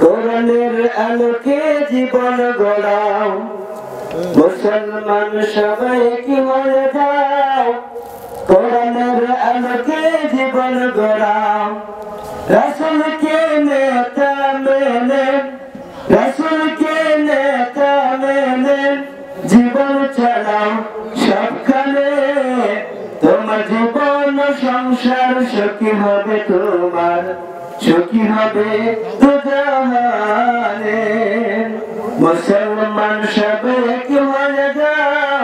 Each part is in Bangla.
কোরআনের আলোকে জীবন গড়াও, মুসলমান সবাই কি হয়ে যাও। কোরআনের আলোকে জীবন গড়াও, রাসূলকে নেতা মেনে, রাসূলকে নেতা মেনে জীবন চালাও সবখানে। তোমার জীবন সংসার সুখী হবে, তোমার সুখী হবে দুজাহানে। মুসলমান সবাই কি হয়ে যাও,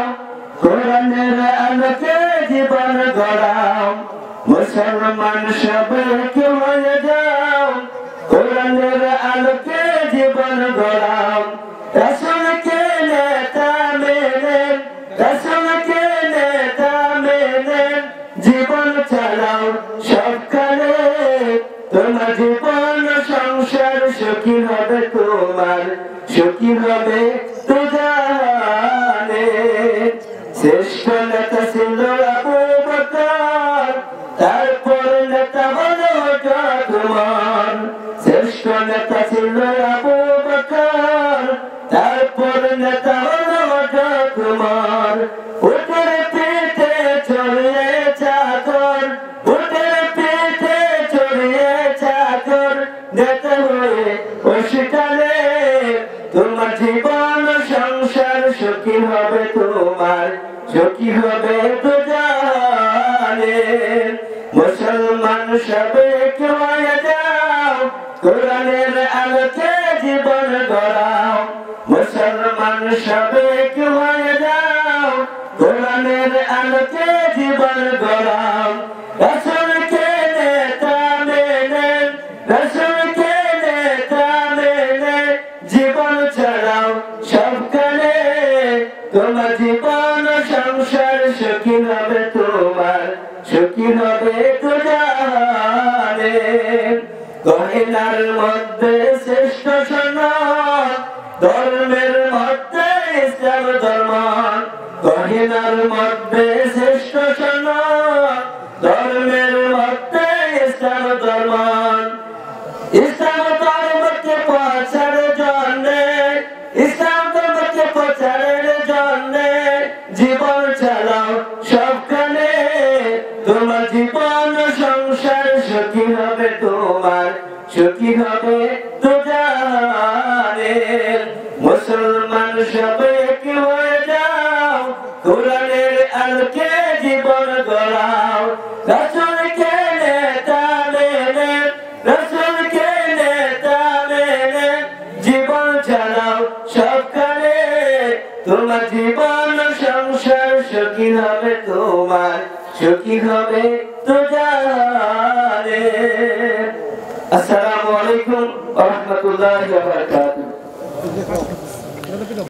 কোরআনের আলোকে জীবন গড়াও। মুসলমান সবাই কি হয়ে যাও, কোরআনের আলোকে জীবন গড়াও। রাসূলকে নেতা মেনে, রাসূলকে নেতা মেনে জীবন চালাও সবখানে। তোমার জীবন সংসার সুখী হবে, তোমার সুখী হবে দুজাহানে। শ্রেষ্ঠ নেতা ছিল আবু বকর, তারপর নেতা হলো উমর। শ্রেষ্ঠ নেতা ছিল আবু বকর, তারপর নেতা হলো উমর। উটের পিঠে চড়িয়ে চাকর, উটের পিঠে চড়িয়ে চাকর নেতা হয়ে ওশিকালে। তোমার জীবন সংসার সুখী হবে, তোমার সুখী হবে দুজাহানে। মুসলমান সবাই কি হয়ে যাও, কোরআনের আলোকে জীবন গড়াও। মুসলমান সবাই কি হয়ে যাও, কোরআনের আলোকে জীবন গড়াও। রাসূলকে নেতা মেনে, রাসূলকে নেতা মেনে জীবন চালাও সবখানে। তোমার জীবন সংসার সুখী হবে, তোমার সুখী হবে দুজাহানে। গহনার মধ্যে শ্রেষ্ঠ সনদ, ধর্মের মধ্যে ইসলাম ধর্ম। গহনার মধ্যে শ্রেষ্ঠ সনদ, ধর্মের মধ্যে ইসলাম ধর্ম। ইসলাম ধর্মকে প্রচারের জন্যে, ইসলাম ধর্মকে প্রচারের জন্যে জীবন চালাও সবখানে। তোমার জীবন সংসার সুখী হবে, তোমার সুখী হবে দুজাহানে। মুসলমান সবাই কি হয়ে যাও, কোরআনের আলোকে জীবন গড়াও। রাসূলকে নেতা মেনে, রাসূলকে নেতা মেনে জীবন চালাও সবখানে। তোমার জীবন সংসার সুখী হবে, তোমার সুখী হবে দুজাহানে। আসসালামু আলাইকুম ওয়া রাহমাতুল্লাহি ওয়া বারাকাতুহু।